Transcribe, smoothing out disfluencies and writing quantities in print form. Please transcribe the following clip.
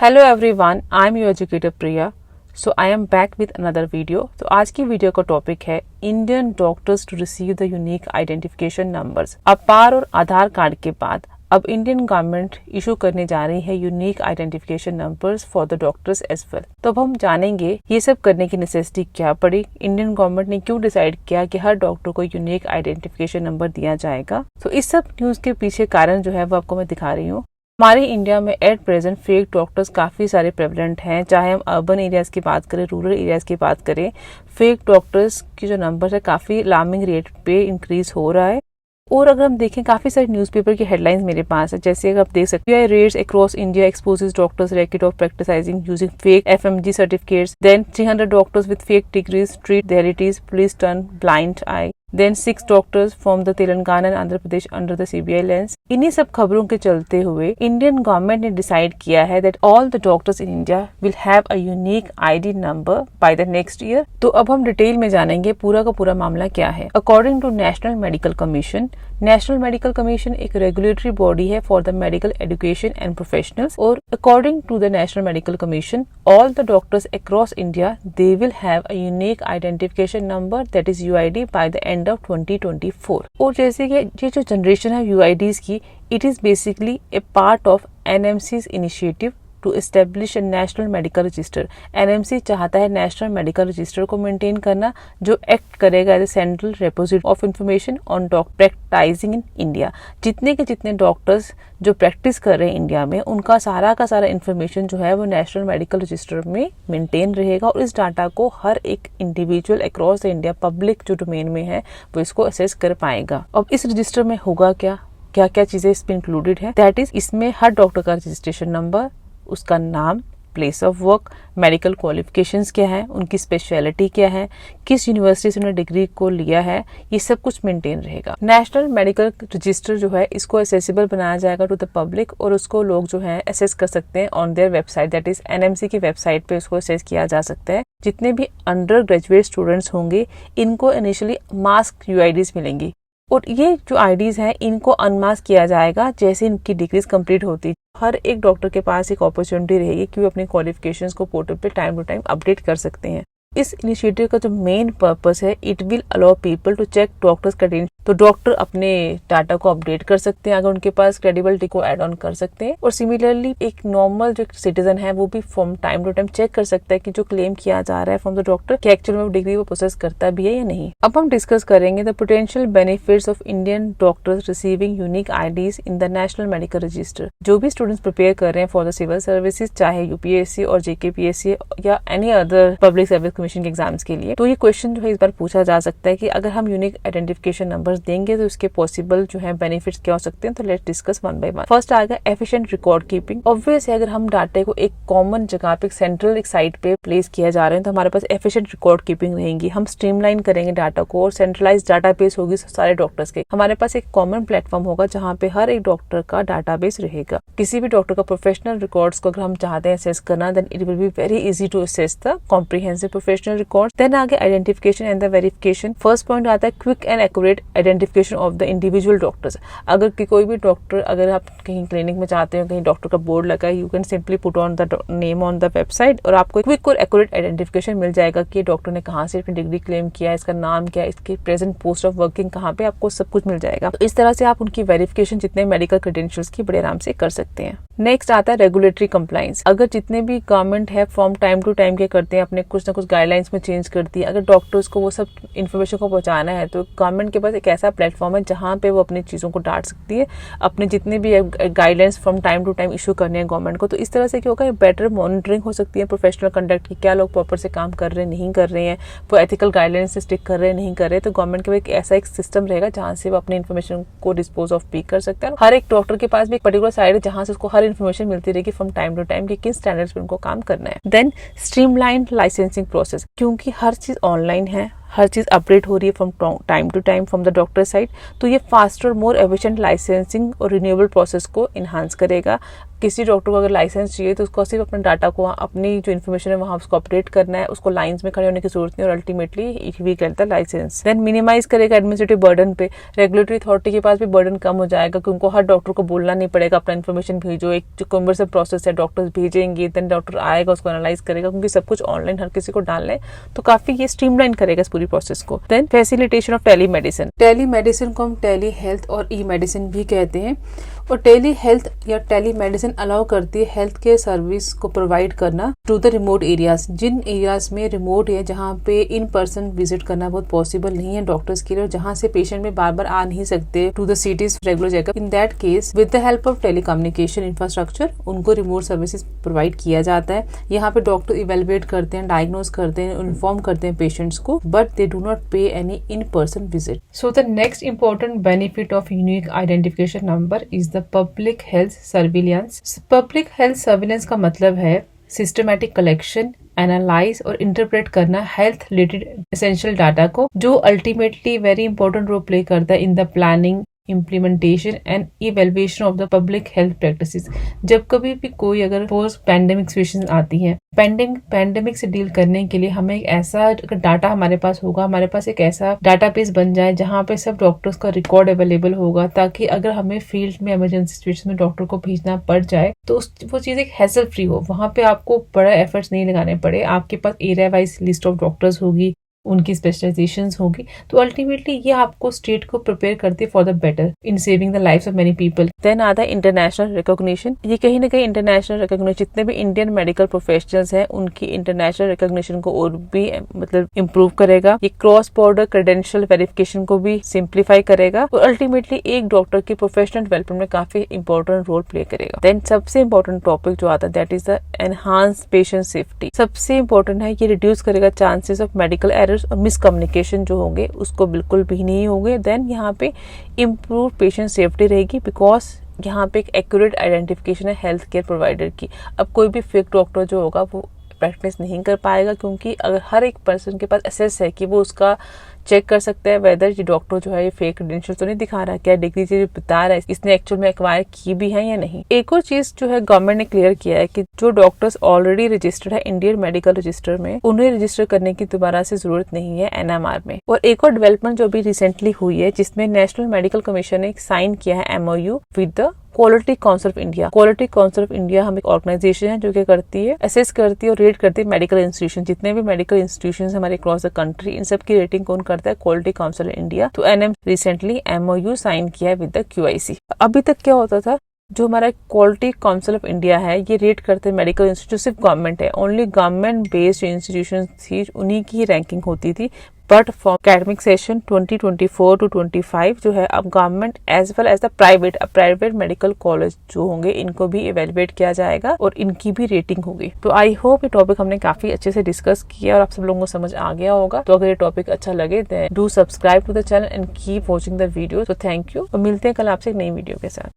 Hello everyone, I am your educator Priya. So I am back with another video. तो आज की video का topic है Indian doctors to receive the unique identification numbers. APAAR और आधार card के बाद अब इंडियन गवर्नमेंट इशू करने जा रही है unique identification numbers for the doctors as well. तो अब हम जानेंगे ये सब करने की नेसेसिटी क्या पड़ी, इंडियन गवर्नमेंट ने क्यों डिसाइड किया कि हर डॉक्टर को यूनिक आइडेंटिफिकेशन नंबर दिया जाएगा। तो इस सब न्यूज के पीछे कारण जो है वो आपको मैं दिखा रही हूँ। हमारे इंडिया में एट प्रेजेंट फेक डॉक्टर्स काफ़ी सारे प्रेवलेंट हैं, चाहे हम अर्बन एरियाज़ की बात करें, रूरल एरियाज़ की बात करें। फेक डॉक्टर्स की जो नंबर है काफ़ी अलार्मिंग रेट पे इंक्रीज हो रहा है। और अगर हम देखें काफ़ी सारे न्यूज़पेपर की हेडलाइंस मेरे पास है, जैसे अगर आप देख सकते हैं, raids across India exposes doctors racket of practising using fake FMG certificates, then 300 doctors with fake degrees treat realities, police turn blind eye, then 6 doctors from the Telangana and Andhra Pradesh under the CBI lens. इन्हीं सब खबरों के चलते हुए Indian government ने decide किया है that all the doctors in India will have a unique ID number by the next year. तो अब हम डिटेल में जानेंगे पूरा का पूरा मामला क्या है। According to National Medical Commission, National Medical Commission एक रेगुलेटरी बॉडी है for the medical education and professionals, और according to the National Medical Commission all the doctors across India they will have a unique identification number that is UID by the end of 2024। और जैसे कि ये जो generation है UIDs की, it is basically a part of NMC's initiative to establish a national medical register. NMC चाहता है national medical register को मेंटेन करना, जो एक्ट करेगा as a central repository of information on practicing in India. जितने के जितने डॉक्टर्स जो प्रैक्टिस कर रहे हैं इंडिया में, उनका सारा का सारा इंफॉर्मेशन जो है वो नेशनल मेडिकल रजिस्टर में मेंटेन रहेगा, और इस डाटा को हर एक individual across the India public जो डोमेन में है वो इसको असेस कर पाएगा। अब इस रजिस्टर में होगा क्या क्या क्या चीजें इसमें इंक्लूडेड है, दैट इज इसमें हर डॉक्टर का रजिस्ट्रेशन नंबर, उसका नाम, place of work, medical qualifications क्या है, उनकी स्पेशलिटी क्या है, किस यूनिवर्सिटी से उन्होंने डिग्री को लिया है, ये सब कुछ मेंटेन रहेगा। नेशनल मेडिकल रजिस्टर जो है इसको एसेसिबल बनाया जाएगा टू द पब्लिक, और उसको लोग जो है एसेस कर सकते हैं on their website, that is NMC की वेबसाइट पे उसको एसेस किया जा सकता है। जितने भी अंडर ग्रेजुएट स्टूडेंट्स होंगे इनको इनिशियली मास्क UIDs मिलेंगी, और ये जो IDs हैं इनको अनमास्क किया जाएगा जैसे इनकी डिग्रीज कंप्लीट होती। हर एक डॉक्टर के पास एक अपॉर्चुनिटी रहेगी कि वो अपने क्वालिफिकेशंस को पोर्टल पे टाइम टू टाइम अपडेट कर सकते हैं। इस इनिशिएटिव का जो मेन पर्पस है, it will allow people to check doctors credential. तो डॉक्टर अपने डाटा को अपडेट कर सकते हैं, अगर उनके पास क्रेडिबिलिटी को ऐड ऑन कर सकते हैं। और सिमिलरली एक नॉर्मल जो सिटीजन है वो भी from time to time check कर सकता है कि जो क्लेम किया जा रहा है फ्रॉम द डॉक्टर, कि एक्चुअल में वो डिग्री वो प्रोसेस करता भी है या नहीं। अब हम डिस्कस करेंगे the potential benefits of Indian doctors receiving unique IDs in the National medical register. जो भी स्टूडेंट्स प्रिपेयर कर रहे हैं फॉर द सिविल सर्विसेज, चाहे UPSC और JKPSC या any other public service commission के एग्जाम्स के लिए, तो ये क्वेश्चन जो है इस बार पूछा जा सकता है कि अगर हम यूनिक आइडेंटिफिकेशन नंबर्स देंगे तो इसके पॉसिबल जो है बेनिफिट्स क्या हो सकते हैं। तो let's discuss one by one. First आएगा एफिशिएंट रिकॉर्ड कीपिंग। ऑब्वियस है, अगर हम डाटा को एक कॉमन जगह पे, सेंट्रल एक साइट पे प्लेस किया जा रहे हैं, तो हमारे पास एफिशिएंट रिकॉर्ड कीपिंग रहेगी। हम स्ट्रीमलाइन करेंगे डाटा को, और सेंट्रलाइज डाटाबेस होगी सारे डॉक्टर्स के। हमारे पास एक कॉमन प्लेटफॉर्म होगा जहाँ पे हर एक डॉक्टर का डाटाबेस रहेगा। किसी भी डॉक्टर का प्रोफेशनल रिकॉर्ड्स को अगर हम चाहते हैं असेस करना, then it will be very easy to assess the comprehensive professional records. Then आगे identification and the verification. First point आता है quick and accurate identification of the individual doctors. अगर कोई भी डॉक्टर, अगर आप कहीं क्लिनिक में चाहते हो, कहीं डॉक्टर का बोर्ड लगा है, you can simply put on the name on the website, और आपको क्विक और एक्यूरेट आइडेंटिफिकेशन मिल जाएगा कि डॉक्टर ने कहाँ से अपनी डिग्री क्लेम किया है, इसका नाम क्या है, इसकी प्रेजेंट पोस्ट ऑफ वर्किंग कहाँ पे, आपको सब कुछ मिल जाएगा। तो इस तरह से आप उनकी वेरिफिकेशन जितने मेडिकल क्रेडेंशियल्स की बड़े आराम से कर सकते हैं। नेक्स्ट आता है रेगुलेटरी कंप्लायंस। अगर जितने भी गवर्नमेंट है फ्रॉम टाइम टू टाइम के करते हैं, अपने कुछ ना कुछ गाइडलाइंस में चेंज करती है। अगर डॉक्टर्स को वो सब इन्फॉर्मेशन को पहुंचाना है, तो गवर्नमेंट के पास एक ऐसा प्लेटफॉर्म है जहां पे वो अपनी चीजों को डांट सकती है, अपने जितने भी guidelines from time to time issue करने हैं गवर्नमेंट को। तो इस तरह से क्या होगा, बेटर मॉनिटरिंग हो सकती है प्रोफेशनल कंडक्ट की, क्या लोग प्रॉपर से काम कर रहे हैं, नहीं कर रहे हैं, वो एथिकल गाइडलाइंस से स्टिक कर रहे हैं, नहीं कर रहे। तो गवर्नमेंट के पास एक ऐसा एक सिस्टम रहेगा जहां से वो अपनी इन्फॉर्मेशन को डिस्पोज ऑफ भी कर सकते हैं। हर एक डॉक्टर के पास भी एक पर्टिकुलर साइड है जहां से उसको हर इन्फॉर्मेशन मिलती रहेगी फ्रॉम टाइम टू टाइम कि किस स्टैंडर्ड्स पे उनको काम करना है। देन स्ट्रीमलाइन लाइसेंसिंग प्रोसेस, क्योंकि हर चीज ऑनलाइन है, हर चीज़ अपडेट हो रही है from time to time from the doctor side, तो ये फास्टर मोर एफिशिएंट लाइसेंसिंग और रिन्यूएबल प्रोसेस को इन्हांस करेगा। किसी डॉक्टर को अगर लाइसेंस चाहिए तो उसको सिर्फ अपने डाटा को, अपनी जो इन्फॉर्मेशन है वहाँ उसको अपडेट करना है, उसको लाइंस में खड़े होने की जरूरत नहीं, और ultimately it will get the license. Then minimize करेगा एडमिनिस्ट्रेटिव बर्डन पे, रेगुलेटरी अथॉरिटी के पास भी बर्डन कम हो जाएगा क्योंकि उनको हर डॉक्टर को बोलना नहीं पड़ेगा अपना इन्फॉर्मेशन भेजो। एक जो कम्बरसम प्रोसेस है, डॉक्टर्स भेजेंगे, देन डॉक्टर आएगा उसको एनालाइज करेगा, क्योंकि सब कुछ ऑनलाइन हर किसी को डालना है, तो काफी ये स्ट्रीमलाइन करेगा इस पूरी प्रोसेस को। Then facilitation of telemedicine. Telemedicine को हम टेली हेल्थ और ई मेडिसिन भी कहते हैं, और टेली हेल्थ या टेली मेडिसिन अलाउ करती है हेल्थ केयर सर्विस को प्रोवाइड करना टू द रिमोट एरियाज, जिन एरियाज में रिमोट है, जहाँ पे इन पर्सन विजिट करना बहुत पॉसिबल नहीं है डॉक्टर्स के लिए, और जहाँ से पेशेंट में बार बार आ नहीं सकते to the cities regular checkup. In that case with the help of telecommunication infrastructure उनको रिमोट सर्विसेज प्रोवाइड किया जाता है। यहाँ पे डॉक्टर इवेलुएट करते हैं, डायग्नोज करते हैं, इन्फॉर्म करते हैं पेशेंट्स को, but they do not pay any in person visit. So the next important benefit of unique identification number is the public health surveillance. Public health surveillance का मतलब है सिस्टमैटिक कलेक्शन, एनालाइज और interpret करना health related essential data को, जो ultimately very important role play करता है in the planning, implementation and evaluation of the public health practices. जब कभी भी कोई अगर पोस्ट पैंडेमिक सिचुएशन आती है, पैंडेमिक से डील करने के लिए हमें एक ऐसा डाटा हमारे पास होगा, हमारे पास एक ऐसा डाटाबेस बन जाए जहाँ पे सब डॉक्टर्स का रिकॉर्ड अवेलेबल होगा, ताकि अगर हमें फील्ड में इमरजेंसी सिचुएशन में डॉक्टर को भेजना पड़ जाए तो वो चीज एक हैसल फ्री हो, वहां पे आपको बड़ा एफर्ट्स नहीं लगाने पड़े, आपके पास area wise list of doctors होगी, उनकी स्पेशलाइजेशंस होगी, तो अल्टीमेटली ये आपको स्टेट को प्रिपेयर करती है for the better in saving the lives of many people. Then आता है इंटरनेशनल रिकॉग्निशन। ये कहीं ना कहीं इंटरनेशनल रिकॉग्निशन, जितने भी इंडियन मेडिकल प्रोफेशनल्स हैं उनकी इंटरनेशनल रिकॉग्निशन को और भी मतलब इम्प्रूव करेगा। ये क्रॉस बॉर्डर क्रेडेंशियल वेरिफिकेशन को भी सिंप्लीफाई करेगा, और अल्टीमेटली एक डॉक्टर की प्रोफेशनल डेवलपमेंट में काफी इंपॉर्टेंट रोल प्ले करेगा। देन सबसे इंपॉर्टेंट टॉपिक जो आता है that is the enhance patient safety. सबसे इंपॉर्टेंट है ये रिड्यूस करेगा चांसेस ऑफ मेडिकल एरर्स और मिसकम्युनिकेशन जो होंगे उसको बिल्कुल भी नहीं होंगे। देन यहाँ पे इम्प्रूव पेशेंट सेफ्टी रहेगी, बिकॉज यहाँ पे एक एक्यूरेट आइडेंटिफिकेशन है हेल्थ केयर प्रोवाइडर की। अब कोई भी फेक डॉक्टर जो होगा वो प्रैक्टिस नहीं कर पाएगा, क्योंकि अगर हर एक पर्सन के पास एसेस है कि वो उसका चेक कर सकता है वेदर ये डॉक्टर जो है ये फेक क्रेडेंशियल तो नहीं दिखा रहा है, क्या डिग्री जो बता रहा है इसने एक्चुअल में एक्वायर की भी है या नहीं। एक और चीज जो है गवर्नमेंट ने क्लियर किया है कि जो डॉक्टर्स ऑलरेडी रजिस्टर्ड है इंडियन मेडिकल रजिस्टर में, उन्हें रजिस्टर करने की दोबारा से जरूरत नहीं है एनएमआर में। और एक और डेवलपमेंट जो भी रिसेंटली हुई है, जिसमें नेशनल मेडिकल कमीशन ने साइन किया है MOU with the quality council of India. Quality council of India हम एक ऑर्गेनाइजेशन है जो क्या करती है, असेस करती है और रेट करती है मेडिकल इंस्टीट्यूशन, जितने भी मेडिकल इंस्टीट्यूशन हमारे अक्रॉस द कंट्री, इन सब की रेटिंग कौन करता है, क्वालिटी काउंसिल ऑफ इंडिया। तो NM रिसेंटली MOU साइन किया है विद द QIC। अभी तक क्या होता था, जो हमारा क्वालिटी काउंसिल ऑफ इंडिया है ये रेट करते हैं मेडिकल इंस्टीट्यूट, सिर्फ गवर्नमेंट है, ओनली गवर्नमेंट बेस्ड इंस्टीट्यूशन थी उन्हीं की रैंकिंग होती थी। But for academic session 2024 to 25 जो है अब government as well as the private medical college जो होंगे इनको भी इवेलुएट किया जाएगा और इनकी भी रेटिंग होगी। तो आई होप ये टॉपिक हमने काफी अच्छे से डिस्कस किया और आप सब लोगों को समझ आ गया होगा। तो अगर ये टॉपिक अच्छा लगे then do subscribe to the channel and keep watching the video. तो थैंक यू और मिलते हैं कल आपसे एक नई वीडियो के साथ।